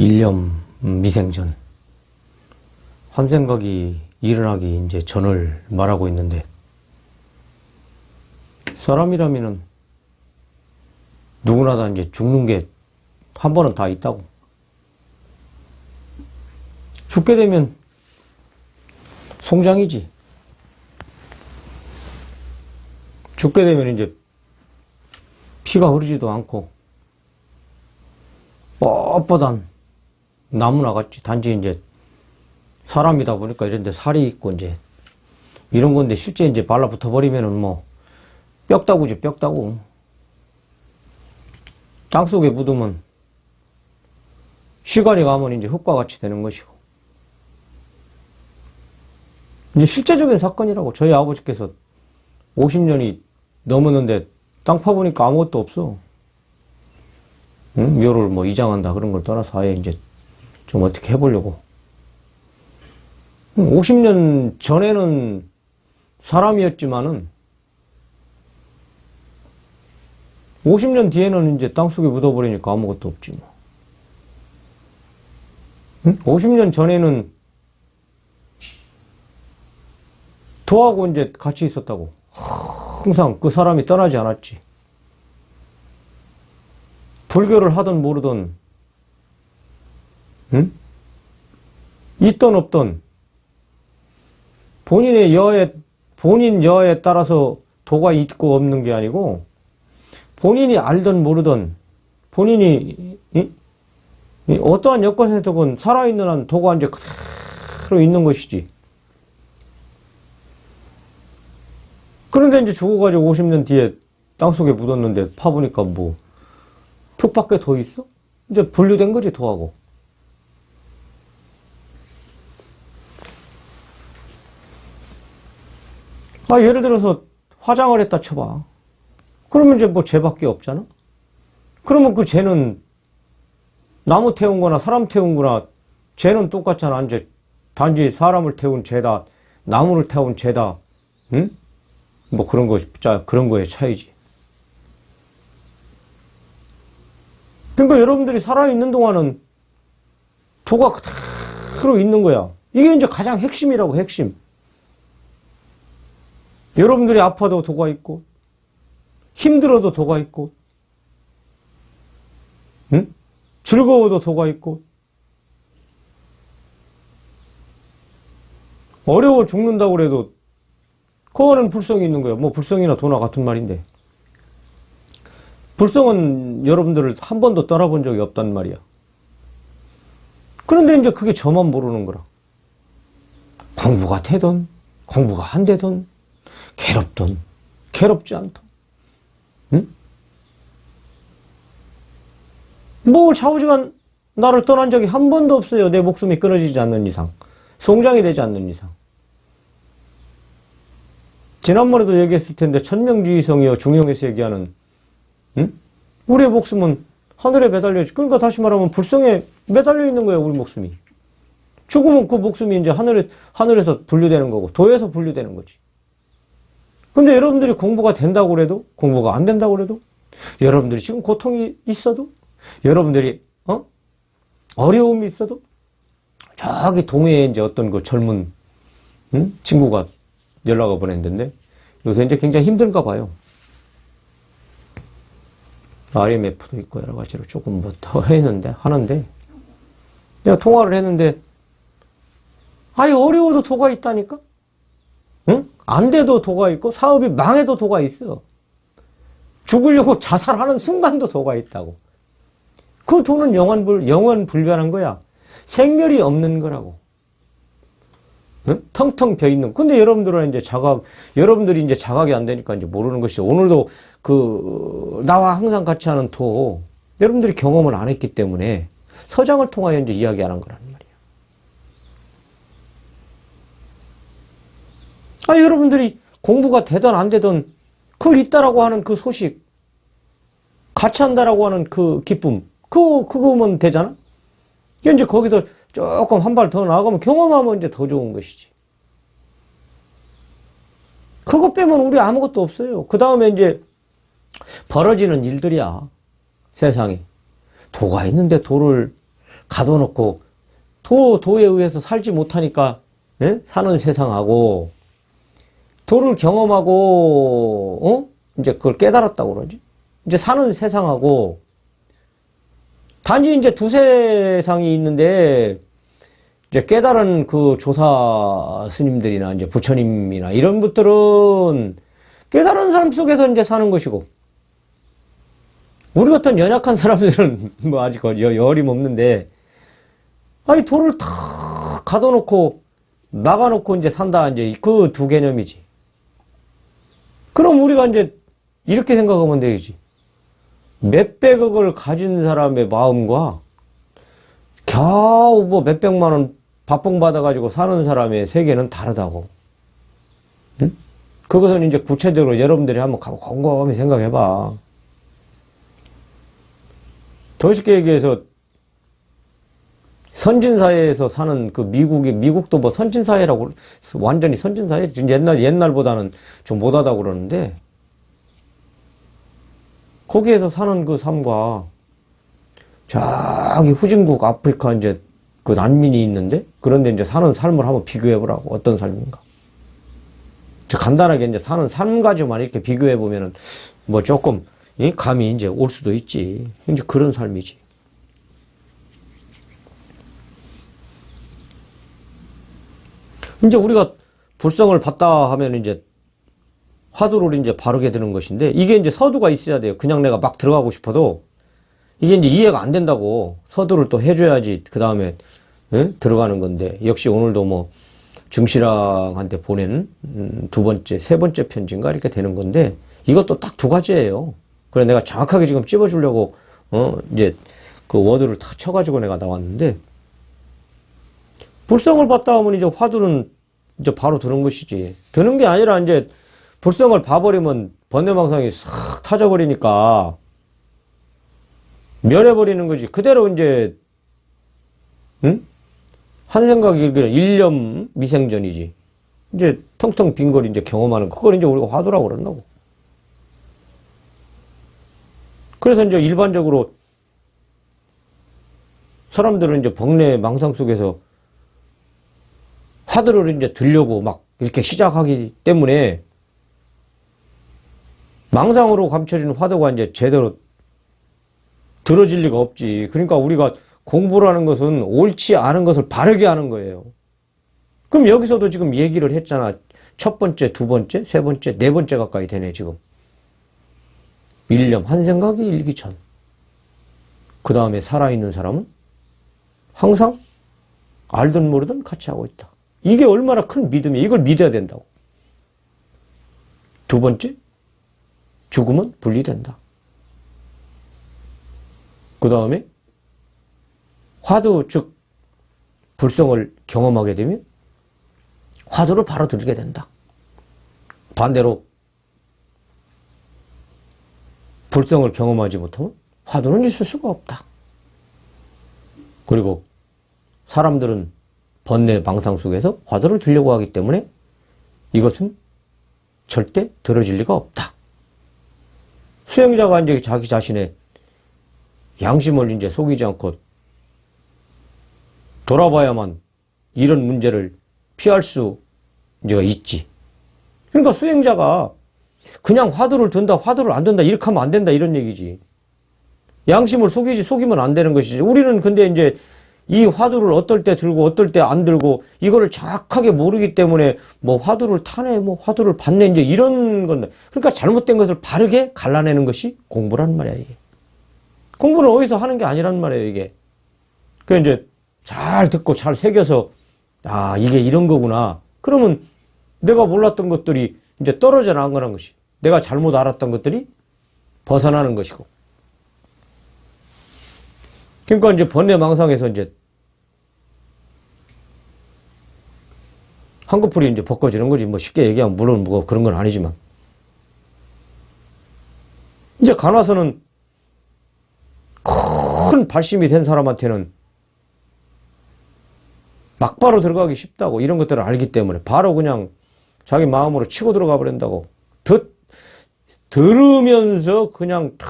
일념 미생전 환생각이 일어나기 이제 전을 말하고 있는데, 사람이라면은 누구나 다 이제 죽는 게 한 번은 다 있다고. 죽게 되면 송장이지. 죽게 되면 이제 피가 흐르지도 않고 뻣뻣한 나무나 같이, 단지 이제 사람이다 보니까 이런 데 살이 있고 이제 이런 건데, 실제 이제 발라붙어 버리면은 뭐 뼈다구지, 뼈다구. 땅속에 묻으면 시간이 가면 이제 흙과 같이 되는 것이고, 이제 실제적인 사건이라고. 저희 아버지께서 50년이 넘었는데 땅 파보니까 아무것도 없어. 응? 묘를 뭐 이장한다 그런 걸 떠나서 아예 이제 좀 어떻게 해보려고. 50년 전에는 사람이었지만은 50년 뒤에는 이제 땅속에 묻어버리니까 아무것도 없지 뭐. 50년 전에는 도하고 이제 같이 있었다고. 항상 그 사람이 떠나지 않았지. 불교를 하든 모르든, 응? 있던 없던 본인의 본인 여에 따라서 도가 있고 없는 게 아니고, 본인이 알든 모르든 본인이 어떠한 여건에서든 살아있는 한 도가 이제 그대로 있는 것이지. 그런데 이제 죽어가지고 50년 뒤에 땅속에 묻었는데 파보니까 뭐 흙밖에 더 있어? 이제 분류된 거지, 도하고. 예를 들어서 화장을 했다 쳐봐. 그러면 이제 뭐 죄밖에 없잖아? 그러면 그 죄는 나무 태운 거나 사람 태운 거나 죄는 똑같잖아. 이제 단지 사람을 태운 죄다, 나무를 태운 죄다, 응? 뭐 그런 거의 차이지. 그러니까 여러분들이 살아있는 동안은 도가 그대로 있는 거야. 이게 이제 가장 핵심이라고, 핵심. 여러분들이 아파도 도가 있고, 힘들어도 도가 있고, 응? 즐거워도 도가 있고, 어려워 죽는다고 그래도 그거는 불성이 있는 거예요. 뭐 불성이나 도나 같은 말인데, 불성은 여러분들을 한 번도 떠나본 적이 없단 말이야. 그런데 이제 그게 저만 모르는 거라. 공부가 되든 공부가 안 되든, 괴롭든 괴롭지 않든, 응? 뭐 좌우지간 나를 떠난 적이 한 번도 없어요. 내 목숨이 끊어지지 않는 이상, 송장이 되지 않는 이상. 지난번에도 얘기했을 텐데, 천명지성이여 중용에서 얘기하는, 응? 우리의 목숨은 하늘에 매달려 있지. 그러니까 다시 말하면 불성에 매달려 있는 거예요, 우리 목숨이. 죽으면 그 목숨이 이제 하늘에서 분류되는 거고, 도에서 분류되는 거지. 근데 여러분들이 공부가 된다고 그래도, 공부가 안 된다고 그래도, 여러분들이 지금 고통이 있어도, 여러분들이 어려움이 있어도, 저기 동해에 이제 어떤 그 젊은 친구가 연락을 보냈는데, 요새 이제 굉장히 힘든가 봐요. IMF도 있고 여러 가지로 조금 뭐 더 하는데, 내가 통화를 했는데, 어려워도 도가 있다니까? 응? 안 돼도 도가 있고, 사업이 망해도 도가 있어. 죽으려고 자살하는 순간도 도가 있다고. 그 도는 영원 불변한 거야. 생멸이 없는 거라고. 응? 텅텅 비어 있는. 근데 여러분들은 이제 여러분들이 이제 자각이 안 되니까 이제 모르는 것이죠. 오늘도 나와 항상 같이 하는 도, 여러분들이 경험을 안 했기 때문에 서장을 통하여 이제 이야기하는 거란 말이에요. 여러분들이 공부가 되든 안 되든 그 있다라고 하는 그 소식, 같이 한다라고 하는 그 기쁨, 그거면 되잖아? 이제 거기서 조금 한 발 더 나아가면 경험하면 이제 더 좋은 것이지. 그거 빼면 우리 아무것도 없어요. 그 다음에 이제 벌어지는 일들이야, 세상에. 도가 있는데 도를 가둬놓고 도에 의해서 살지 못하니까 예? 사는 세상하고 도를 경험하고 이제 그걸 깨달았다고 그러지. 이제 사는 세상하고 단지 이제 두 세상이 있는데 이제 깨달은 그 조사 스님들이나 이제 부처님이나 이런 분들은 깨달은 사람 속에서 이제 사는 것이고 우리 같은 연약한 사람들은 뭐 아직 여림 없는데 아니 도를 탁 가둬놓고 막아놓고 이제 산다 이제 그 두 개념이지. 그럼 우리가 이제 이렇게 생각하면 되지. 몇백억을 가진 사람의 마음과 겨우 뭐 몇백만 원 밥봉 받아가지고 사는 사람의 세계는 다르다고. 응? 그것은 이제 구체적으로 여러분들이 한번 곰곰이 생각해봐. 더 쉽게 얘기해서 선진사회에서 사는 그 미국도 뭐 선진사회라고, 완전히 선진사회? 옛날보다는 좀 못하다고 그러는데, 거기에서 사는 그 삶과, 저기 후진국 아프리카 이제 그 난민이 있는데, 그런데 이제 사는 삶을 한번 비교해보라고. 어떤 삶인가. 간단하게 이제 사는 삶 가지고만 이렇게 비교해보면은, 뭐 조금, 감이 이제 올 수도 있지. 이제 그런 삶이지. 이제 우리가 불성을 받다 하면 이제 화두를 이제 바르게 되는 것인데 이게 이제 서두가 있어야 돼요. 그냥 내가 막 들어가고 싶어도 이게 이제 이해가 안 된다고. 서두를 또 해줘야지 그 다음에 들어가는 건데 역시 오늘도 뭐 증시랑한테 보낸 두 번째, 세 번째 편지인가 이렇게 되는 건데 이것도 딱 두 가지예요. 그래 내가 정확하게 지금 찝어주려고 이제 그 워드를 다 쳐가지고 내가 나왔는데 불성을 받다 하면 이제 화두는 이제 바로 드는 것이지. 드는 게 아니라 이제 불성을 봐버리면 번뇌망상이 싹 타져버리니까 면해버리는 거지. 그대로 이제, 한 생각이 일념 미생전이지. 이제 텅텅 빈 걸 이제 경험하는 그걸 이제 우리가 화두라고 그런다고. 그래서 이제 일반적으로 사람들은 이제 번뇌망상 속에서 화두를 이제 들려고 막 이렇게 시작하기 때문에 망상으로 감춰진 화두가 이제 제대로 들어질 리가 없지. 그러니까 우리가 공부라는 것은 옳지 않은 것을 바르게 하는 거예요. 그럼 여기서도 지금 얘기를 했잖아. 첫 번째, 두 번째, 세 번째, 네 번째 가까이 되네 지금. 일념, 한 생각이 일기 전. 그 다음에 살아있는 사람은 항상 알든 모르든 같이 하고 있다. 이게 얼마나 큰 믿음이야. 이걸 믿어야 된다고. 두 번째, 죽으면 분리된다. 그 다음에 화두, 즉 불성을 경험하게 되면 화두를 바로 들게 된다. 반대로 불성을 경험하지 못하면 화두는 있을 수가 없다. 그리고 사람들은 번뇌 망상 속에서 화두를 들려고 하기 때문에 이것은 절대 들어질 리가 없다. 수행자가 이제 자기 자신의 양심을 이제 속이지 않고 돌아봐야만 이런 문제를 피할 수 이제 있지. 그러니까 수행자가 그냥 화두를 든다, 화두를 안 든다 이렇게 하면 안 된다 이런 얘기지. 양심을 속이면 안 되는 것이지. 우리는 근데 이제 이 화두를 어떨 때 들고 어떨 때 안 들고 이거를 정확하게 모르기 때문에 뭐 화두를 타네 뭐 화두를 받네 이제 이런 건데 그러니까 잘못된 것을 바르게 갈라내는 것이 공부란 말이야 이게. 공부는 어디서 하는 게 아니란 말이에요 이게. 그 이제 잘 듣고 잘 새겨서 아 이게 이런 거구나. 그러면 내가 몰랐던 것들이 이제 떨어져 나가는 것이 내가 잘못 알았던 것들이 벗어나는 것이고. 그러니까 이제 번뇌망상에서 이제 한꺼풀이 이제 벗겨지는 거지. 뭐 쉽게 얘기하면 물론 뭐 그런 건 아니지만. 이제 가나서는 큰 발심이 된 사람한테는 막바로 들어가기 쉽다고 이런 것들을 알기 때문에 바로 그냥 자기 마음으로 치고 들어가 버린다고. 들으면서 그냥 탁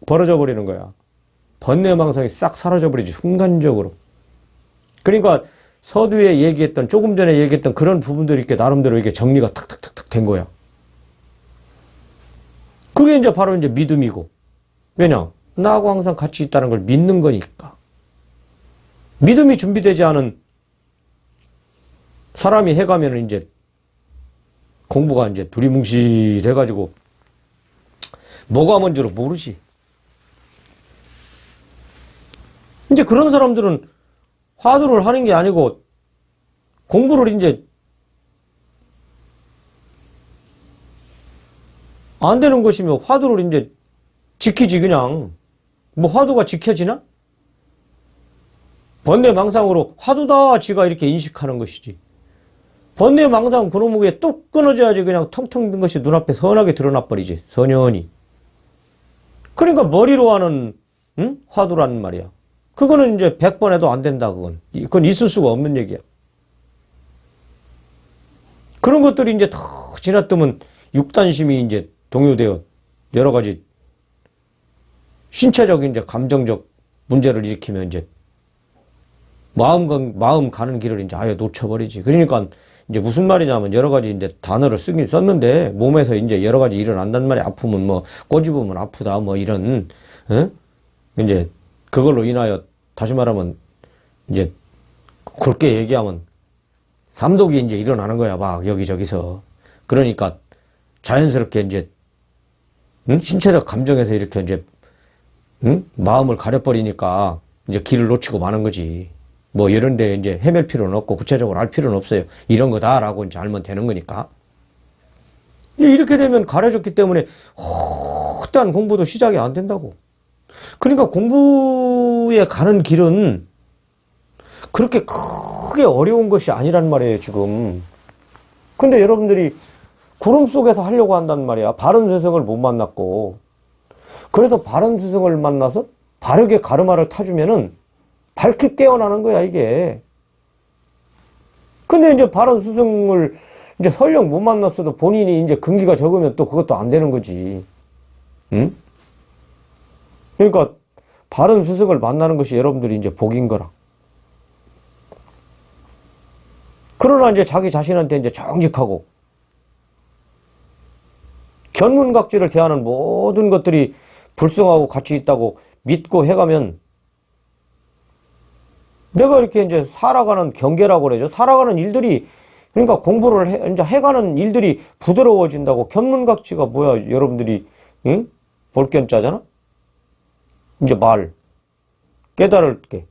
벌어져 버리는 거야. 번뇌망상이 싹 사라져버리지, 순간적으로. 그러니까 서두에 얘기했던, 조금 전에 얘기했던 그런 부분들이 이렇게 나름대로 이렇게 정리가 탁탁탁탁 된 거야. 그게 이제 바로 이제 믿음이고. 왜냐? 나하고 항상 같이 있다는 걸 믿는 거니까. 믿음이 준비되지 않은 사람이 해가면은 이제 공부가 이제 두리뭉실해가지고 뭐가 뭔지를 모르지. 이제 그런 사람들은 화두를 하는 게 아니고 공부를 이제 안 되는 것이며 화두를 이제 지키지 그냥. 뭐 화두가 지켜지나? 번뇌망상으로 화두다 지가 이렇게 인식하는 것이지. 번뇌망상 그놈에게 뚝 끊어져야지 그냥 텅텅 빈 것이 눈앞에 선하게 드러나 버리지. 선연히. 그러니까 머리로 하는 화두라는 말이야. 그거는 이제 100번 해도 안 된다. 그건 있을 수가 없는 얘기야. 그런 것들이 이제 더 지나뜨면 육단심이 이제 동요되어 여러 가지 신체적 이제 감정적 문제를 일으키면 이제 마음 가는 길을 이제 아예 놓쳐버리지. 그러니까 이제 무슨 말이냐면 여러 가지 이제 단어를 쓰긴 썼는데 몸에서 이제 여러 가지 일어난단 말이야. 아프면 뭐 꼬집으면 아프다 뭐 이런 이제 그걸로 인하여 다시 말하면 이제 굵게 얘기하면 삼독이 이제 일어나는 거야. 막 여기저기서. 그러니까 자연스럽게 이제 신체적 감정에서 이렇게 이제 마음을 가려버리니까 이제 길을 놓치고 마는 거지. 뭐 이런 데 이제 헤맬 필요는 없고 구체적으로 알 필요는 없어요. 이런 거다라고 이제 알면 되는 거니까. 이렇게 되면 가려졌기 때문에 헛다한 공부도 시작이 안 된다고. 그러니까 공부에 가는 길은 그렇게 크게 어려운 것이 아니란 말이에요, 지금. 근데 여러분들이 구름 속에서 하려고 한단 말이야. 바른 스승을 못 만났고. 그래서 바른 스승을 만나서 바르게 가르마를 타주면은 밝게 깨어나는 거야, 이게. 근데 이제 바른 스승을 이제 설령 못 만났어도 본인이 이제 근기가 적으면 또 그것도 안 되는 거지. 응? 그러니까 바른 스승을 만나는 것이 여러분들이 이제 복인 거라. 그러나 이제 자기 자신한테 이제 정직하고 견문각지를 대하는 모든 것들이 불성하고 같이 있다고 믿고 해가면 내가 이렇게 이제 살아가는 경계라고 그러죠. 살아가는 일들이 그러니까 공부를 이제 해가는 일들이 부드러워진다고. 견문각지가 뭐야, 여러분들이 볼견자잖아. 이제 말 깨달을 게,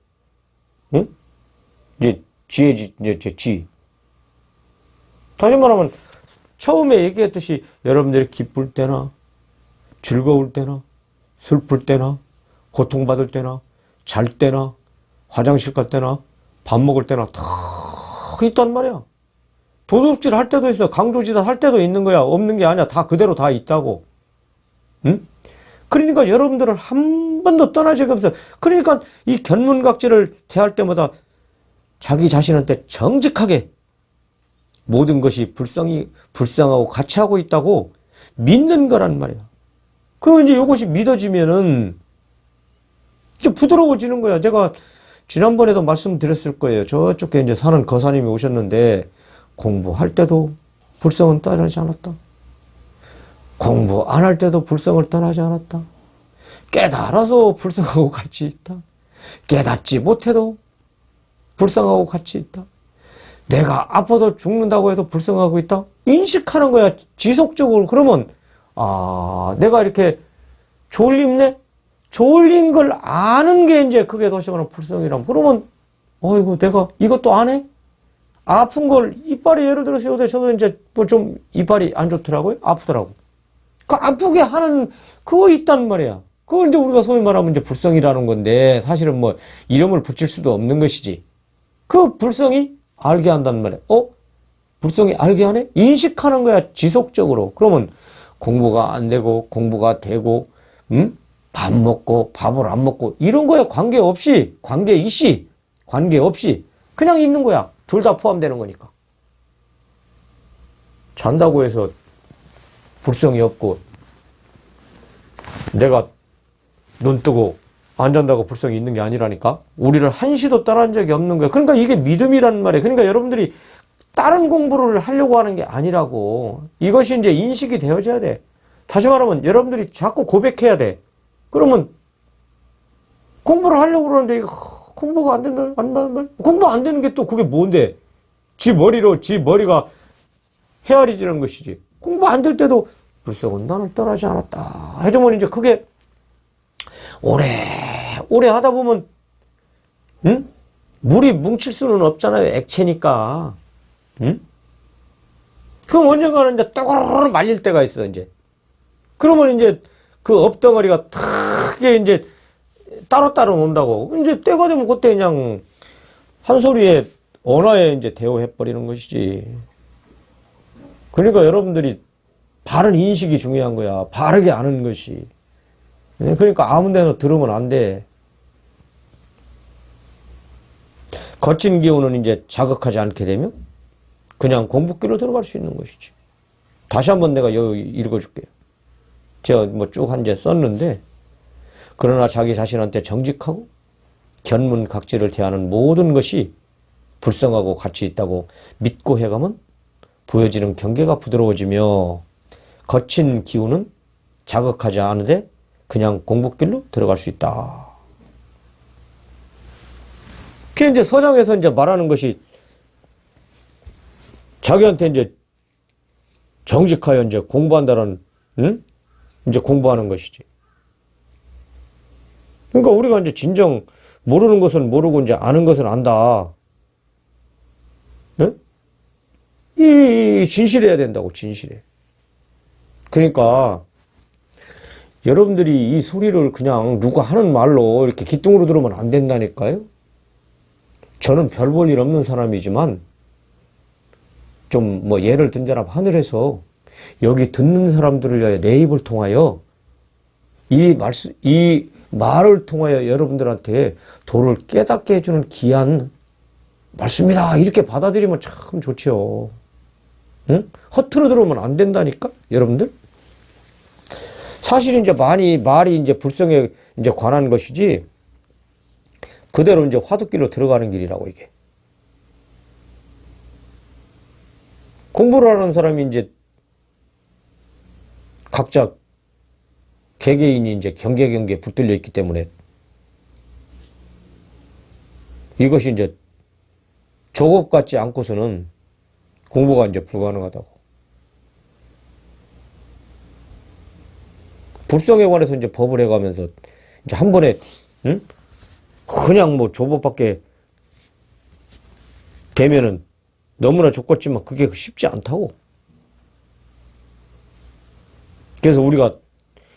이제 지혜지 이제 지. 다시 말하면 처음에 얘기했듯이 여러분들이 기쁠 때나 즐거울 때나 슬플 때나 고통받을 때나 잘 때나 화장실 갈 때나 밥 먹을 때나 다 있단 말이야. 도둑질 할 때도 있어. 강도짓을 할 때도 있는 거야. 없는 게 아니야. 다 그대로 다 있다고. 응? 그러니까 여러분들은 한 번도 떠날 적이 없어. 그러니까 이 견문각지를 대할 때마다 자기 자신한테 정직하게 모든 것이 불쌍하고 같이 하고 있다고 믿는 거란 말이야. 그 이제 이것이 믿어지면은 이제 부드러워지는 거야. 제가 지난번에도 말씀드렸을 거예요. 저쪽에 이제 사는 거사님이 오셨는데 공부할 때도 불성은 떠나지 않았다. 공부 안 할 때도 불성을 떠나지 않았다. 깨달아서 불성하고 같이 있다. 깨닫지 못해도 불성하고 같이 있다. 내가 아파서 죽는다고 해도 불성하고 있다. 인식하는 거야. 지속적으로. 그러면 내가 이렇게 졸립네? 졸린 걸 아는 게 이제 그게 다시 말하면 불성이라면. 그러면 어이구 내가 이것도 안 해? 아픈 걸 이빨이 예를 들어서 요새 저도 이제 뭐 좀 이빨이 안 좋더라고요. 아프더라고. 그 아프게 하는 그거 있단 말이야. 그걸 이제 우리가 소위 말하면 이제 불성이라는 건데 사실은 뭐 이름을 붙일 수도 없는 것이지. 그 불성이 알게 한단 말이야. 불성이 알게 하네? 인식하는 거야, 지속적으로. 그러면 공부가 안 되고 공부가 되고 밥 먹고 밥을 안 먹고 이런 거에 관계없이 그냥 있는 거야. 둘 다 포함되는 거니까. 잔다고 해서 불성이 없고 내가 눈 뜨고 안 잔다고 불성이 있는 게 아니라니까. 우리를 한시도 떠난 적이 없는 거야. 그러니까 이게 믿음이라는 말이에요. 그러니까 여러분들이 다른 공부를 하려고 하는 게 아니라고. 이것이 이제 인식이 되어져야 돼. 다시 말하면 여러분들이 자꾸 고백해야 돼. 그러면 공부를 하려고 그러는데 이거 공부가 안 된다. 공부 안 되는 게 또 그게 뭔데? 지 머리가 헤아리지는 것이지. 공부 안 될 때도 불성은 나를 떠나지 않았다. 해주면 이제 그게 오래 하다 보면 응? 물이 뭉칠 수는 없잖아요. 액체니까. 응? 그럼 언젠가는 이제 떠그르르 말릴 때가 있어, 이제. 그러면 이제 그 업덩어리가 크게 이제 따로따로 논다고. 이제 때가 되면 그때 그냥 한 소리에 언어에 이제 대오해버리는 것이지. 그러니까 여러분들이 바른 인식이 중요한 거야. 바르게 아는 것이. 그러니까 아무 데나 들으면 안 돼. 거친 기운은 이제 자극하지 않게 되면 그냥 공부길로 들어갈 수 있는 것이지. 다시 한번 내가 여기 읽어줄게요. 제가 뭐 쭉 한 제 썼는데, 그러나 자기 자신한테 정직하고 견문각지를 대하는 모든 것이 불성하고 가치 있다고 믿고 해가면 보여지는 경계가 부드러워지며 거친 기운은 자극하지 않으되 그냥 공부길로 들어갈 수 있다. 그게 이제 서장에서 이제 말하는 것이 자기한테 이제 정직하여 이제 공부한다는, 응? 이제 공부하는 것이지. 그러니까 우리가 이제 진정 모르는 것은 모르고 이제 아는 것은 안다. 응? 이 진실해야 된다고, 진실해. 그러니까 여러분들이 이 소리를 그냥 누가 하는 말로 이렇게 기뚱으로 들으면 안 된다니까요. 저는 별 볼 일 없는 사람이지만 좀 뭐 예를 든자라 하늘에서 여기 듣는 사람들을 위하여 내 입을 통하여 이 말을 통하여 여러분들한테 도를 깨닫게 해주는 귀한 말씀이다. 이렇게 받아들이면 참 좋죠. 응? 허투루 들어오면 안 된다니까, 여러분들. 사실 이제 말이 이제 불성에 이제 관한 것이지, 그대로 이제 화두길로 들어가는 길이라고, 이게. 공부를 하는 사람이 이제 각자 개개인이 이제 경계에 붙들려 있기 때문에 이것이 이제 조급 같지 않고서는 공부가 이제 불가능하다고. 불성에 관해서 이제 법을 해가면서 이제 한 번에, 응? 그냥 뭐 조법밖에 되면은 너무나 좋겠지만 그게 쉽지 않다고. 그래서 우리가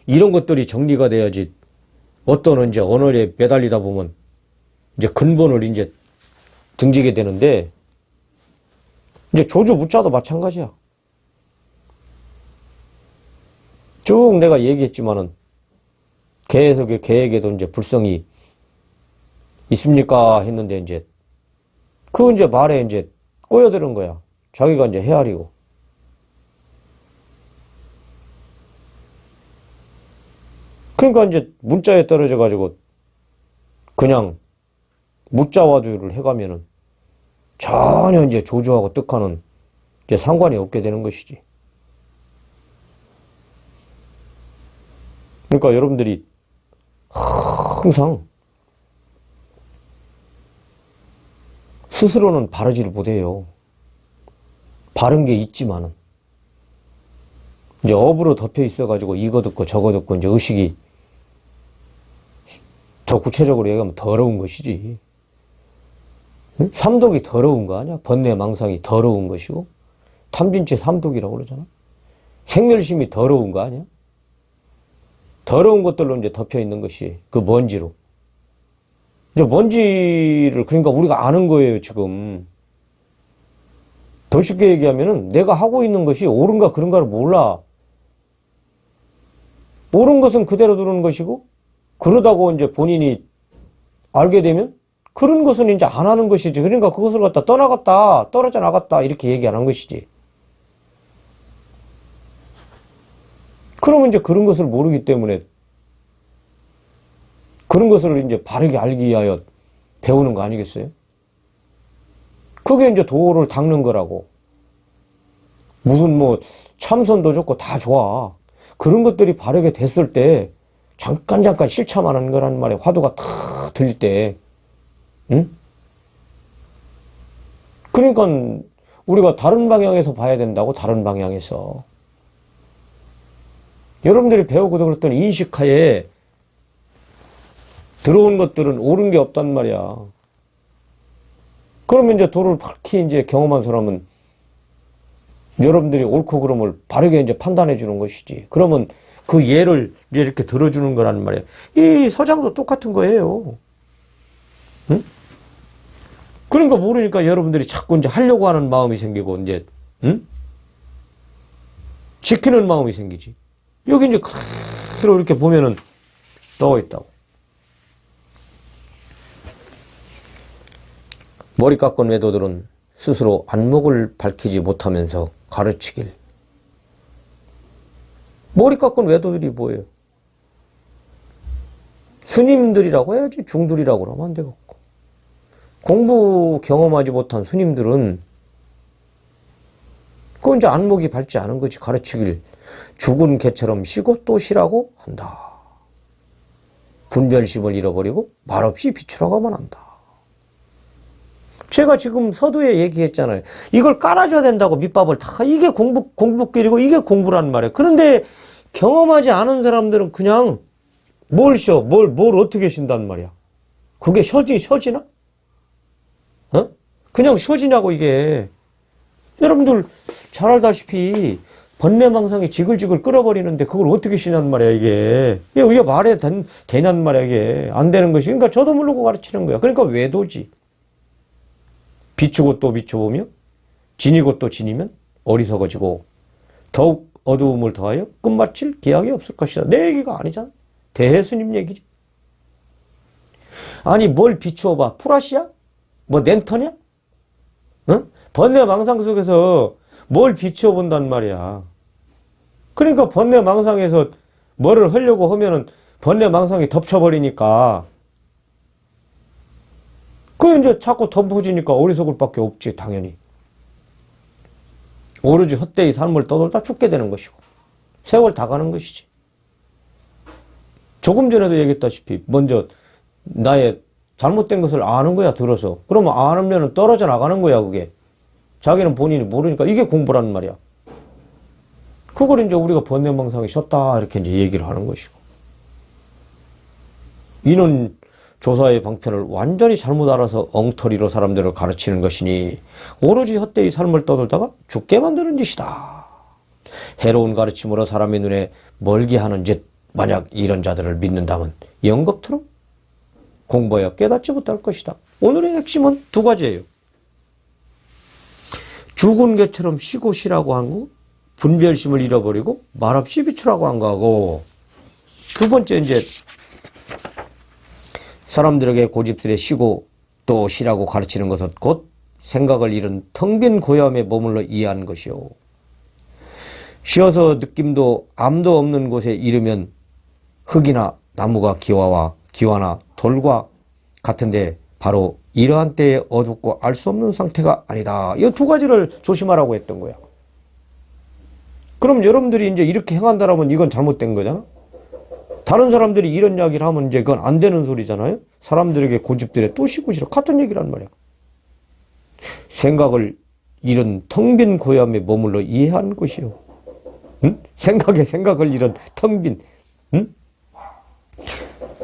이런 것들이 정리가 돼야지 어떤 이제 언어에 매달리다 보면 이제 근본을 이제 등지게 되는데, 이제 조주 무자도 마찬가지야. 쭉 내가 얘기했지만은 개에게도 이제 불성이 있습니까? 했는데 이제 그 이제 말에 이제 꼬여드는 거야. 자기가 이제 헤아리고. 그러니까 이제 문자에 떨어져 가지고 그냥 무자와두를 해가면은 전혀 이제 조주하고 뜻하는 이제 상관이 없게 되는 것이지. 그러니까 여러분들이 항상 스스로는 바르지를 못해요. 바른 게 있지만은 이제 업으로 덮여 있어가지고 이거 듣고 저거 듣고 이제 의식이 더 구체적으로 얘기하면 더러운 것이지. 응? 삼독이 더러운 거 아니야? 번뇌 망상이 더러운 것이고, 탐진치 삼독이라고 그러잖아. 생멸심이 더러운 거 아니야? 더러운 것들로 이제 덮여 있는 것이 그 먼지로. 이제 먼지를 그러니까 우리가 아는 거예요, 지금. 더 쉽게 얘기하면은 내가 하고 있는 것이 옳은가 그른가를 몰라. 옳은 것은 그대로 두는 것이고, 그러다고 이제 본인이 알게 되면 그런 것은 이제 안 하는 것이지. 그러니까 그것을 갖다 떠나갔다, 떨어져 나갔다 이렇게 얘기 안 한 것이지. 그러면 이제 그런 것을 모르기 때문에 그런 것을 이제 바르게 알기 위하여 배우는 거 아니겠어요? 그게 이제 도를 닦는 거라고. 무슨 뭐 참선도 좋고 다 좋아. 그런 것들이 바르게 됐을 때 잠깐 실참만 하는 거란 말이야. 화두가 탁 들릴 때. 응? 그러니까 우리가 다른 방향에서 봐야 된다고. 다른 방향에서. 여러분들이 배우고도 그랬더니 인식하에 들어온 것들은 옳은 게 없단 말이야. 그러면 이제 도를 밝히 이제 경험한 사람은 여러분들이 옳고 그름을 바르게 이제 판단해 주는 것이지. 그러면 그 예를 이제 이렇게 들어주는 거란 말이야. 이 서장도 똑같은 거예요. 응? 그러니까 모르니까 여러분들이 자꾸 이제 하려고 하는 마음이 생기고, 이제, 응? 지키는 마음이 생기지. 여기 이제 그대로 이렇게 보면은 떠 있다고. 머리 깎은 외도들은 스스로 안목을 밝히지 못하면서 가르치길. 머리 깎은 외도들이 뭐예요? 스님들이라고 해야지 중들이라고 하면 안 되겠고. 공부 경험하지 못한 스님들은 그건 이제 안목이 밝지 않은 거지. 가르치길. 죽은 개처럼 쉬고 또 쉬라고 한다. 분별심을 잃어버리고 말없이 비추라고만 한다. 제가 지금 서두에 얘기했잖아요. 이걸 깔아줘야 된다고, 밑밥을 다. 이게 공부길이고 이게 공부란 말이에요. 그런데 경험하지 않은 사람들은 그냥 뭘 쉬어? 뭘 어떻게 쉰단 말이야? 그게 쉬어지나? 어? 그냥 쉬어지냐고, 이게. 여러분들 잘 알다시피 번뇌망상이 지글지글 끓어버리는데 그걸 어떻게 쉬냔 말이야, 이게. 이게 말에 되냔 말이야, 이게. 안 되는 것이. 그러니까 저도 모르고 가르치는 거야. 그러니까 외도지. 비추고 또 비춰보며 지니고 또 지니면 어리석어지고 더욱 어두움을 더하여 끝마칠 기약이 없을 것이다. 내 얘기가 아니잖아. 대스님 얘기지. 아니 뭘 비추어봐. 프라시야? 뭐 랜턴이야? 응? 번뇌망상 속에서 뭘 비추어본단 말이야. 그러니까 번뇌망상에서 뭐를 하려고 하면은 번뇌망상이 덮쳐버리니까 그 이제 자꾸 덮어지니까 어리석을 밖에 없지, 당연히. 오로지 헛되이 삶을 떠돌다 죽게 되는 것이고 세월 다 가는 것이지. 조금 전에도 얘기했다시피 먼저 나의 잘못된 것을 아는 거야, 들어서. 그러면 아면 떨어져 나가는 거야, 그게. 자기는 본인이 모르니까 이게 공부란 말이야. 그걸 이제 우리가 번뇌망상이 쉬었다 이렇게 이제 얘기를 하는 것이고. 이는 조사의 방편을 완전히 잘못 알아서 엉터리로 사람들을 가르치는 것이니 오로지 헛되이 삶을 떠돌다가 죽게 만드는 짓이다. 해로운 가르침으로 사람의 눈에 멀게 하는 짓. 만약 이런 자들을 믿는다면 영겁토록 공부하여 깨닫지 못할 것이다. 오늘의 핵심은 두 가지예요. 죽은 개처럼 쉬고 쉬라고 한 거, 분별심을 잃어버리고 말없이 비추라고 한 거하고, 두 번째 이제 사람들에게 고집스레 쉬고 또 쉬라고 가르치는 것은 곧 생각을 잃은 텅 빈 고요함에 머물러 이해하는 것이요. 쉬어서 느낌도 암도 없는 곳에 이르면 흙이나 나무가 기와나 돌과 같은데 바로 이러한 때에 어둡고 알 수 없는 상태가 아니다. 이 두 가지를 조심하라고 했던 거야. 그럼 여러분들이 이제 이렇게 행한다라면 이건 잘못된 거잖아. 다른 사람들이 이런 이야기를 하면 이제 그건 안 되는 소리잖아요. 사람들에게 고집들에 또 쉬고 싫어. 같은 얘기란 말이야. 생각을 잃은 텅 빈 고요함에 머물러 이해하는 것이요. 응? 생각을 잃은 텅 빈. 응?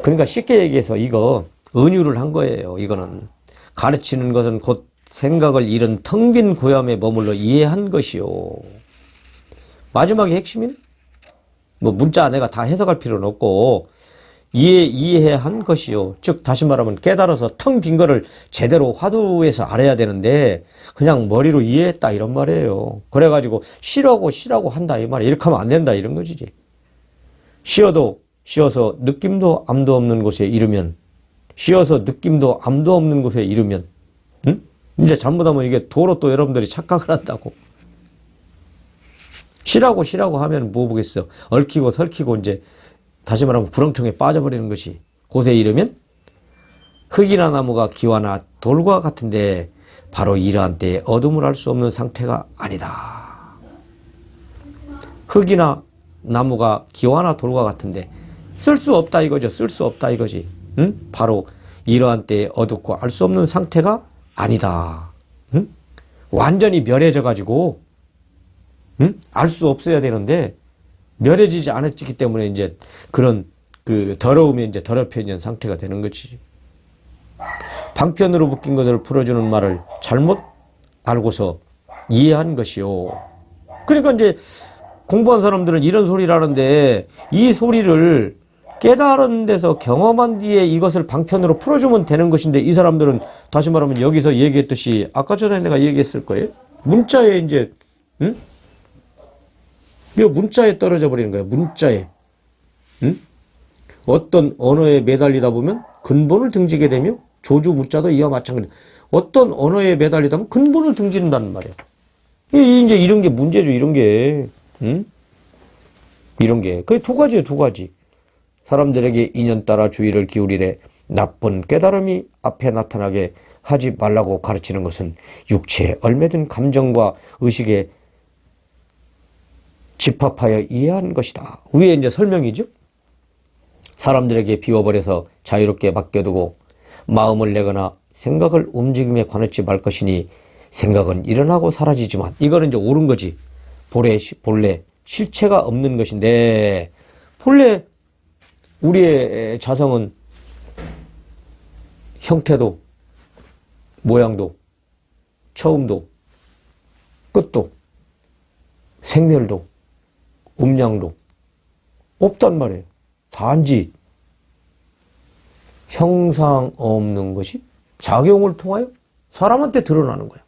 그러니까 쉽게 얘기해서 이거 은유를 한 거예요. 이거는 가르치는 것은 곧 생각을 잃은 텅 빈 고요함에 머물러 이해한 것이요. 마지막에 핵심이네. 뭐 문자 내가 다 해석할 필요는 없고 이해해야 한 것이요. 즉 다시 말하면 깨달아서 텅 빈 거를 제대로 화두에서 알아야 되는데 그냥 머리로 이해했다 이런 말이에요. 그래가지고 쉬라고 한다 이 말이야. 이렇게 하면 안 된다 이런 거지. 쉬어서 느낌도 암도 없는 곳에 이르면, 쉬어서 느낌도 암도 없는 곳에 이르면, 응? 이제 잘못하면 이게 도로 또 여러분들이 착각을 한다고. 쉬라고 하면 뭐 보겠어. 얽히고 설키고 이제 다시 말하면 구렁텅에 빠져버리는 것이 곳에 이르면 흙이나 나무가 기와나 돌과 같은데 바로 이러한 때에 어둠을 알 수 없는 상태가 아니다. 흙이나 나무가 기와나 돌과 같은데 쓸 수 없다 이거죠. 쓸 수 없다 이거지. 응? 바로 이러한 때에 어둡고 알 수 없는 상태가 아니다. 응? 완전히 멸해져 가지고 응? 알 수 없어야 되는데 멸해지지 않았기 때문에 이제 그런 그 더러움에 이제 더럽혀진 상태가 되는 거지. 방편으로 묶인 것을 풀어주는 말을 잘못 알고서 이해한 것이요. 그러니까 이제 공부한 사람들은 이런 소리를 하는데 이 소리를 깨달은 데서 경험한 뒤에 이것을 방편으로 풀어주면 되는 것인데 이 사람들은 다시 말하면 여기서 얘기했듯이 아까 전에 내가 얘기했을 거예요. 문자에 이제 응? 이 문자에 떨어져 버리는 거예요. 문자에. 응? 어떤 언어에 매달리다 보면 근본을 등지게 되며 조주 문자도 이와 마찬가지. 어떤 언어에 매달리다 보면 근본을 등진다는 말이야. 이제 이런 게 문제죠. 이런 게. 응? 이런 게. 그게 두 가지예요. 두 가지. 사람들에게 인연 따라 주의를 기울이되 나쁜 깨달음이 앞에 나타나게 하지 말라고 가르치는 것은 육체에 얼매든 감정과 의식에 집합하여 이해한 것이다. 위에 이제 설명이죠. 사람들에게 비워버려서 자유롭게 맡겨두고 마음을 내거나 생각을 움직임에 관하지 말 것이니 생각은 일어나고 사라지지만 이거는 이제 옳은 거지. 본래 실체가 없는 것인데 본래 우리의 자성은 형태도 모양도 처음도 끝도 생멸도 음량도 없단 말이에요. 단지 형상 없는 것이 작용을 통하여 사람한테 드러나는 거야.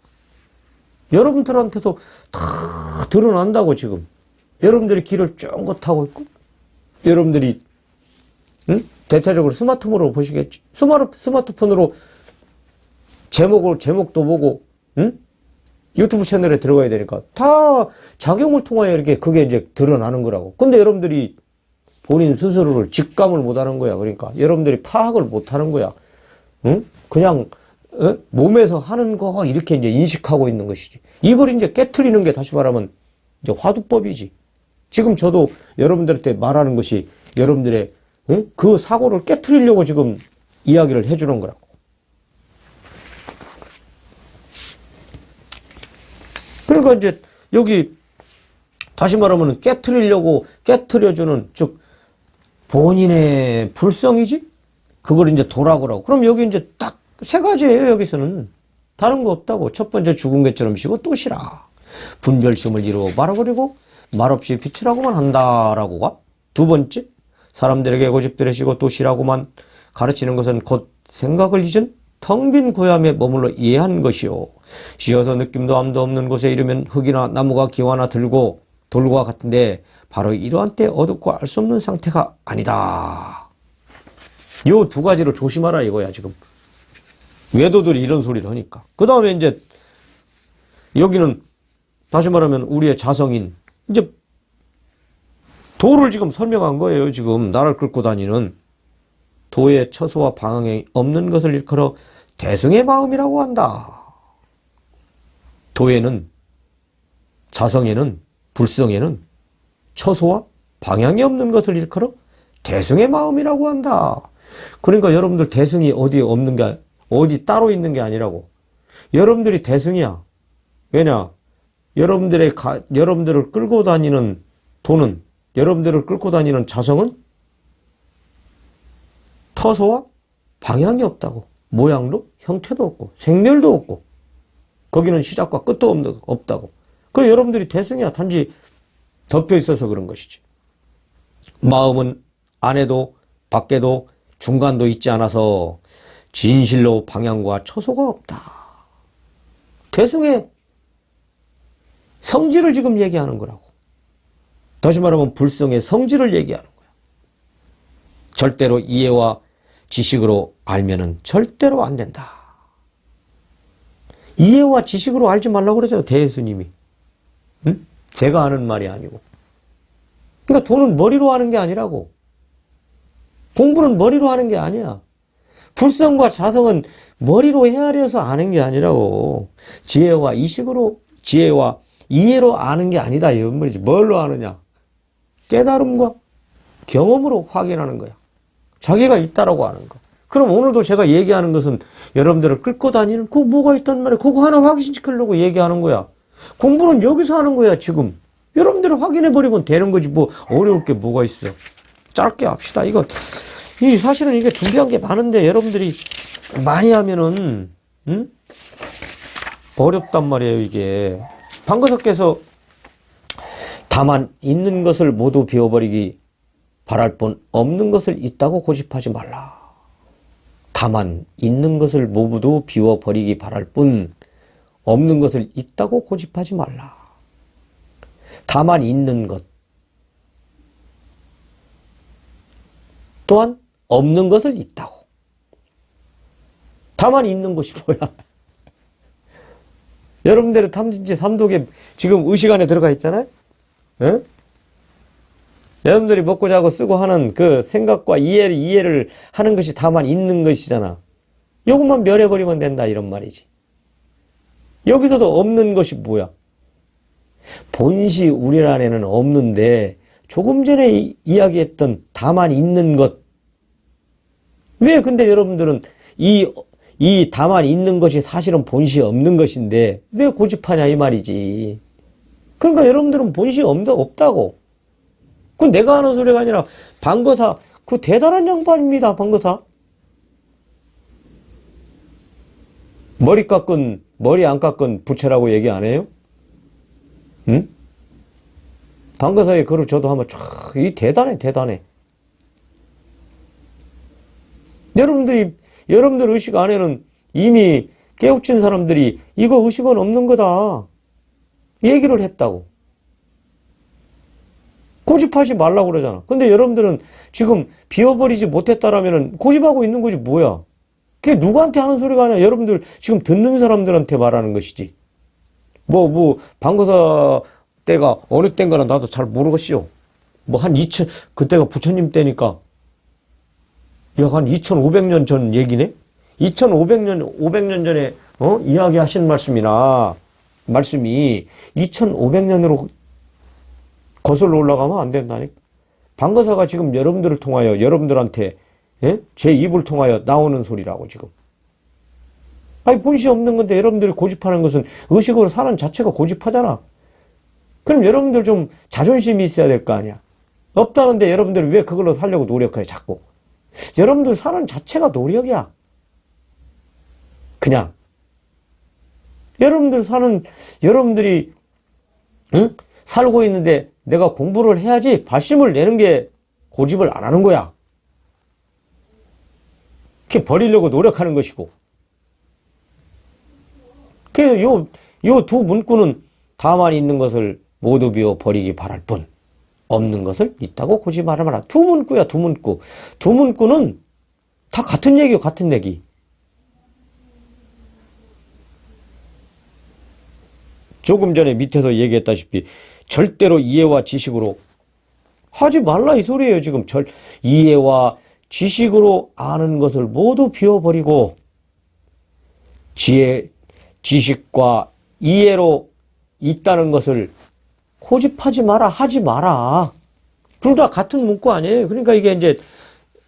여러분들한테도 다 드러난다고 지금. 여러분들이 길을 쫑긋 타고 있고 여러분들이 응? 대체적으로 스마트폰으로 보시겠지. 스마트폰으로 제목도 보고 응? 유튜브 채널에 들어가야 되니까 다 작용을 통하여 이렇게 그게 이제 드러나는 거라고. 근데 여러분들이 본인 스스로를 직감을 못하는 거야. 그러니까 여러분들이 파악을 못하는 거야. 응? 그냥 몸에서 하는 거 이렇게 이제 인식하고 있는 것이지. 이걸 이제 깨트리는 게 다시 말하면 이제 화두법이지. 지금 저도 여러분들한테 말하는 것이 여러분들의 그 사고를 깨트리려고 지금 이야기를 해주는 거라고. 그러니까 이제 여기 다시 말하면 깨트려주는 즉 본인의 불성이지? 그걸 이제 도라고라고. 그럼 여기 이제 딱 세 가지예요, 여기서는. 다른 거 없다고. 첫 번째 죽은 개처럼 쉬고 또 쉬라. 분별심을 이루어 말아버리고 말없이 빛이라고만 한다라고가. 두 번째, 사람들에게 고집들에 쉬고 또 쉬라고만 가르치는 것은 곧 생각을 잊은 텅 빈 고요함에 머물러 이해한 것이요. 쉬어서 느낌도 암도 없는 곳에 이르면 흙이나 나무가 기와나 들고 돌과 같은데 바로 이러한 때 어둡고 알 수 없는 상태가 아니다. 요 두 가지로 조심하라 이거야 지금. 외도들이 이런 소리를 하니까. 그 다음에 이제 여기는 다시 말하면 우리의 자성인 이제 도를 지금 설명한 거예요. 지금 나를 끌고 다니는 도의 처소와 방향이 없는 것을 일컬어 대승의 마음이라고 한다. 도에는 자성에는 불성에는 처소와 방향이 없는 것을 일컬어 대승의 마음이라고 한다. 그러니까 여러분들 대승이 어디에 없는 게 어디 따로 있는 게 아니라고. 여러분들이 대승이야. 왜냐? 여러분들을 끌고 다니는 도는 여러분들을 끌고 다니는 자성은 터소와 방향이 없다고. 모양도 형태도 없고 생멸도 없고 거기는 시작과 끝도 없다고. 그래 여러분들이 대승이야. 단지 덮여 있어서 그런 것이지. 마음은 안에도 밖에도 중간도 있지 않아서 진실로 방향과 처소가 없다. 대승의 성질을 지금 얘기하는 거라고. 다시 말하면 불성의 성질을 얘기하는 거야. 절대로 이해와 지식으로 알면은 절대로 안 된다. 이해와 지식으로 알지 말라고 그러죠. 대예수님이. 응? 제가 하는 말이 아니고. 그러니까 도는 머리로 하는 게 아니라고. 공부는 머리로 하는 게 아니야. 불성과 자성은 머리로 헤아려서 아는 게 아니라고. 지혜와 이식으로, 지혜와 이해로 아는 게 아니다. 이런 말이지. 뭘로 아느냐? 깨달음과 경험으로 확인하는 거야. 자기가 있다라고 하는 거. 그럼 오늘도 제가 얘기하는 것은 여러분들을 끌고 다니는 그거 뭐가 있단 말이야. 그거 하나 확인시키려고 얘기하는 거야. 공부는 여기서 하는 거야, 지금. 여러분들이 확인해버리면 되는 거지. 뭐 어려울 게 뭐가 있어. 짧게 합시다. 사실은 이게 준비한 게 많은데 여러분들이 많이 하면은 어렵단 말이에요, 이게. 방거석께서 다만 있는 것을 모두 비워버리기 바랄 뿐 없는 것을 있다고 고집하지 말라. 다만 있는 것을 모두 비워버리기 바랄 뿐 없는 것을 있다고 고집하지 말라. 다만 있는 것 또한 없는 것을 있다고. 다만 있는 것이 뭐야? 여러분들의 탐진치 삼독에 지금 의식 안에 들어가 있잖아요? 예? 여러분들이 먹고 자고 쓰고 하는 그 생각과 이해를 하는 것이 다만 있는 것이잖아. 이것만 멸해버리면 된다, 이런 말이지. 여기서도 없는 것이 뭐야? 본시 우리 안에는 없는데 조금 전에 이야기했던 다만 있는 것. 왜 근데 여러분들은 이 다만 있는 것이 사실은 본시 없는 것인데 왜 고집하냐 이 말이지. 그러니까 여러분들은 본시 없다고. 그건 내가 하는 소리가 아니라 방거사, 그 대단한 양반입니다. 방거사. 머리 안 깎은 부처라고 얘기 안 해요? 응? 방거사의 글을 저도 한번 이 대단해. 여러분들 의식 안에는 이미 깨우친 사람들이 이거 의식은 없는 거다. 얘기를 했다고. 고집하지 말라고 그러잖아. 근데 여러분들은 지금 비워버리지 못했다라면 고집하고 있는 거지 뭐야. 그게 누구한테 하는 소리가 아니야. 여러분들 지금 듣는 사람들한테 말하는 것이지. 방거사 때가 어느 때인가는 나도 잘 모르겠시오. 그때가 부처님 때니까 약 한 2500년 전 얘기네? 500년 전에, 이야기하신 말씀이 2500년으로 거슬러 올라가면 안 된다니까. 방거사가 지금 여러분들을 통하여, 여러분들한테, 제 입을 통하여 나오는 소리라고, 지금. 본시 없는 건데 여러분들이 고집하는 것은 의식으로 사는 자체가 고집하잖아. 그럼 여러분들 좀 자존심이 있어야 될 거 아니야. 없다는데 여러분들이 왜 그걸로 살려고 노력해, 자꾸. 여러분들 사는 자체가 노력이야. 그냥. 여러분들이, 살고 있는데 내가 공부를 해야지 발심을 내는 게 고집을 안 하는 거야. 그게 버리려고 노력하는 것이고. 요 두 문구는 다만 있는 것을 모두 비워 버리기 바랄 뿐 없는 것을 있다고 고집하지 마라. 두 문구야, 두 문구. 두 문구는 다 같은 얘기요, 같은 얘기. 조금 전에 밑에서 얘기했다시피 절대로 이해와 지식으로 하지 말라 이 소리예요. 지금 이해와 지식으로 아는 것을 모두 비워버리고 지식과 이해로 있다는 것을 고집하지 마라, 하지 마라. 둘 다 같은 문구 아니에요. 그러니까 이게 이제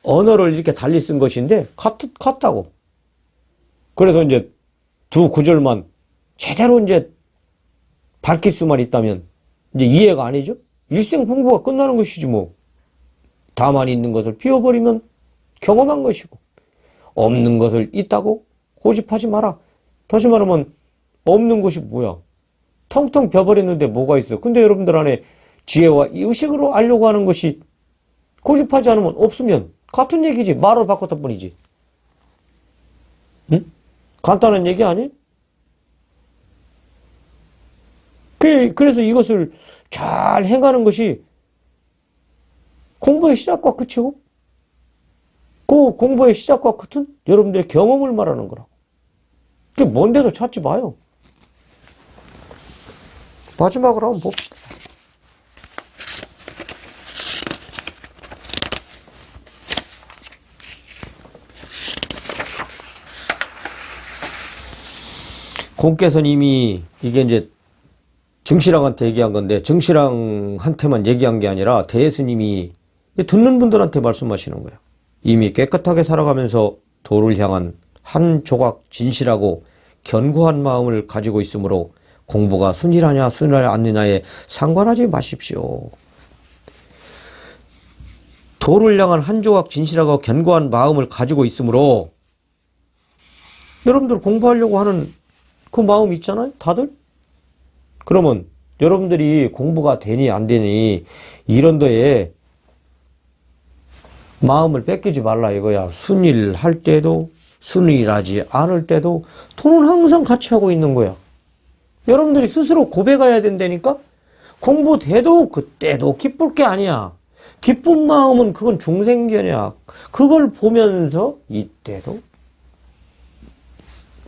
언어를 이렇게 달리 쓴 것인데 같다고. 그래서 이제 두 구절만 제대로 이제 밝힐 수만 있다면 이제 이해가 아니죠. 일생 공부가 끝나는 것이지 뭐. 다만 있는 것을 비워버리면 경험한 것이고 없는 것을 있다고 고집하지 마라. 다시 말하면 없는 것이 뭐야. 텅텅 비어버렸는데 뭐가 있어. 근데 여러분들 안에 지혜와 의식으로 알려고 하는 것이 고집하지 않으면 없으면 같은 얘기지. 말을 바꿨다 뿐이지. 응? 간단한 얘기 아니? 그래서 이것을 잘 행하는 것이 공부의 시작과 끝이고 그 공부의 시작과 끝은 여러분들의 경험을 말하는 거라고. 그게 뭔데도 찾지 마요. 마지막으로 한번 봅시다. 공께서는 이미 이게 이제 정신랑한테 얘기한 건데 정신랑한테만 얘기한 게 아니라 대예수님이 듣는 분들한테 말씀하시는 거예요. 이미 깨끗하게 살아가면서 도를 향한 한 조각 진실하고 견고한 마음을 가지고 있으므로 공부가 순일하냐 순일하지 않느냐에 상관하지 마십시오. 도를 향한 한 조각 진실하고 견고한 마음을 가지고 있으므로 여러분들 공부하려고 하는 그 마음 있잖아요, 다들? 그러면 여러분들이 공부가 되니 안 되니 이런 데에 마음을 뺏기지 말라 이거야. 순일할 때도 순일하지 않을 때도 도는 항상 같이 하고 있는 거야. 여러분들이 스스로 고백해야 된다니까? 공부돼도 그때도 기쁠 게 아니야. 기쁜 마음은 그건 중생견이야. 그걸 보면서 이때도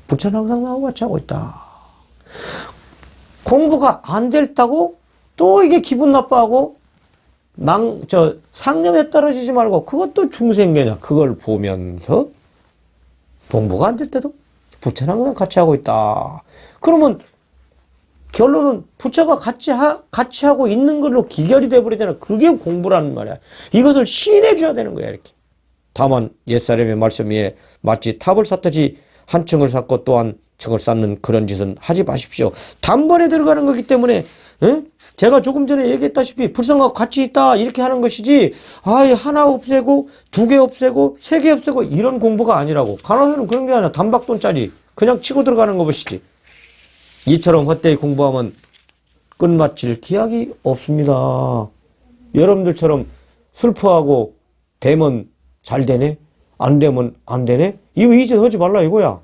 부처는 항상 나하고 같이 하고 있다. 공부가 안 됐다고 또 이게 기분 나빠하고 상념에 떨어지지 말고 그것도 중생견이야. 그걸 보면서 공부가 안 될 때도 부처는 항상 같이 하고 있다. 그러면 결론은 부처가 같이 하고 있는 걸로 기결이 돼버리잖아. 그게 공부라는 말이야. 이것을 시인해 줘야 되는 거야, 이렇게. 다만 옛사람의 말씀 위에 마치 탑을 쌓듯이 한 층을 쌓고 또 한 층을 쌓는 그런 짓은 하지 마십시오. 단번에 들어가는 거기 때문에 제가 조금 전에 얘기했다시피 불성하고 같이 있다 이렇게 하는 것이지 하나 없애고 두 개 없애고 세 개 없애고 이런 공부가 아니라고. 간호사는 그런 게 아니라 단박돈짜리 그냥 치고 들어가는 거 보시지. 이처럼 헛되이 공부하면 끝마칠 기약이 없습니다. 여러분들처럼 슬퍼하고 되면 잘 되네, 안 되면 안 되네, 이거 이짓 하지 말라 이거야.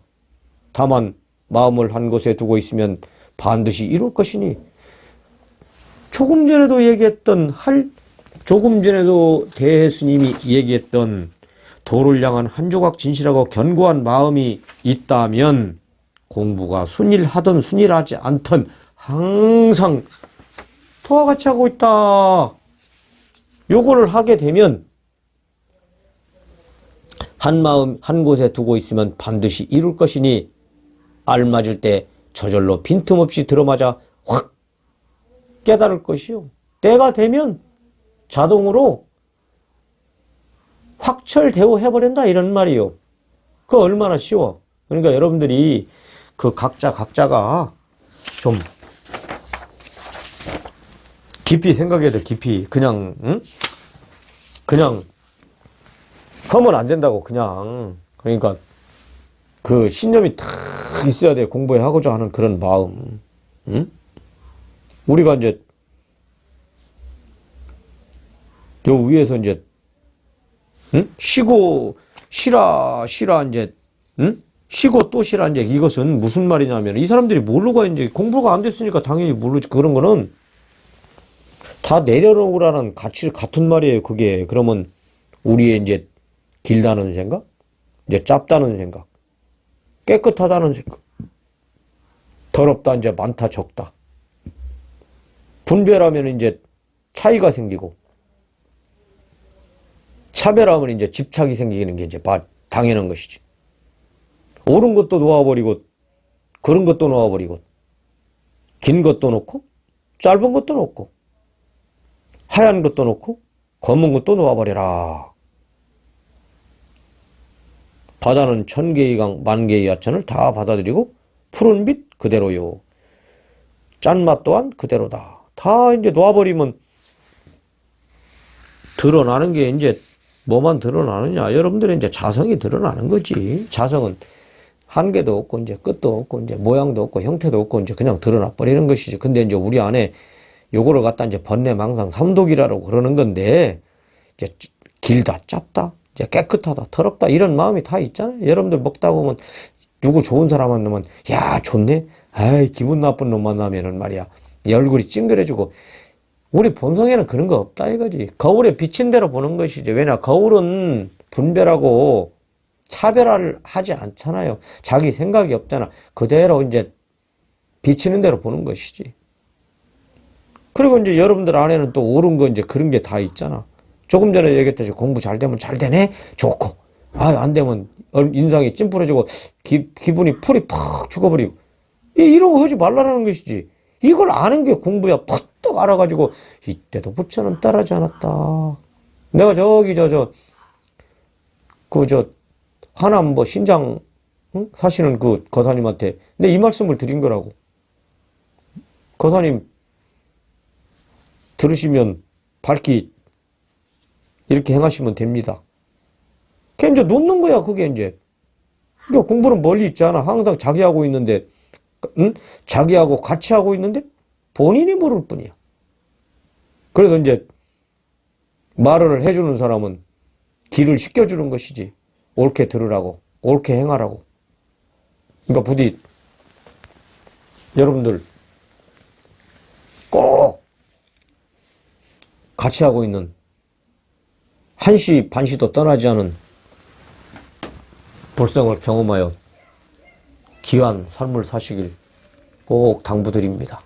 다만 마음을 한 곳에 두고 있으면 반드시 이룰 것이니 조금 전에도 대스님이 얘기했던 도를 향한 한 조각 진실하고 견고한 마음이 있다면 공부가 순일하든 순일하지 않든 항상 도와 같이 하고 있다. 요거를 하게 되면 한 마음 한 곳에 두고 있으면 반드시 이룰 것이니 알맞을 때 저절로 빈틈없이 들어맞아 확 깨달을 것이요. 때가 되면 자동으로 확철대오 해버린다 이런 말이요. 그거 얼마나 쉬워. 그러니까 여러분들이 그 각자가 좀 깊이 생각해야 돼. 깊이 그냥 하면 안 된다고. 그냥 그러니까 그 신념이 탁 있어야 돼. 공부하고자 하는 그런 마음. 우리가 이제 요 위에서 이제 쉬고 쉬라 이제 쉬고 또 쉬라 이제 이것은 무슨 말이냐면 이 사람들이 모르고 이제 공부가 안 됐으니까 당연히 모르지. 그런 거는 다 내려놓으라는 같은 말이에요. 그게 그러면 우리의 이제 길다는 생각, 이제 짧다는 생각, 깨끗하다는 생각, 더럽다 이제 많다 적다. 분별하면 이제 차이가 생기고 차별하면 이제 집착이 생기는 게 이제 당연한 것이지. 옳은 것도 놓아버리고 그런 것도 놓아버리고 긴 것도 놓고 짧은 것도 놓고 하얀 것도 놓고 검은 것도 놓아버려라. 바다는 천개의 강 만개의 야천을 다 받아들이고 푸른 빛 그대로요. 짠맛 또한 그대로다. 다 이제 놓아버리면 드러나는 게 이제 뭐만 드러나느냐. 여러분들의 이제 자성이 드러나는 거지. 자성은 한계도 없고 이제 끝도 없고 이제 모양도 없고 형태도 없고 이제 그냥 드러나 버리는 것이지. 근데 이제 우리 안에 요거를 갖다 이제 번뇌망상 삼독이라고 그러는 건데 이제 길다 짧다 이제 깨끗하다 더럽다 이런 마음이 다 있잖아요. 여러분들 먹다 보면 누구 좋은 사람 만나면 야 좋네, 아이 기분 나쁜 놈 만나면은 말이야 이 얼굴이 찡그려지고. 우리 본성에는 그런 거 없다 이거지. 거울에 비친 대로 보는 것이지. 왜냐 거울은 분별하고 차별화를 하지 않잖아요. 자기 생각이 없잖아. 그대로 이제 비치는 대로 보는 것이지. 그리고 이제 여러분들 안에는 또 옳은 거 이제 그런 게 다 있잖아. 조금 전에 얘기했듯이 공부 잘 되면 잘 되네 좋고, 안 되면 인상이 찜풀어지고 기분이 풀이 팍 죽어버리고 이런 거 하지 말라는 것이지. 이걸 아는 게 공부야. 푸떡 알아가지고 이때도 부처는 따르지 않았다. 내가 하남 신장 사시는 그 거사님한테 내 이 말씀을 드린 거라고. 거사님 들으시면 밝히 이렇게 행하시면 됩니다. 그게 이제 놓는 거야, 그게 이제. 그러니까 공부는 멀리 있지 않아. 항상 자기하고 있는데, 자기하고 같이 하고 있는데 본인이 모를 뿐이야. 그래서 이제 말을 해주는 사람은 길을 시켜주는 것이지. 옳게 들으라고, 옳게 행하라고. 그러니까 부디 여러분들 꼭 같이 하고 있는 한시 반시도 떠나지 않은 불성을 경험하여 귀한 삶을 사시길 꼭 당부드립니다.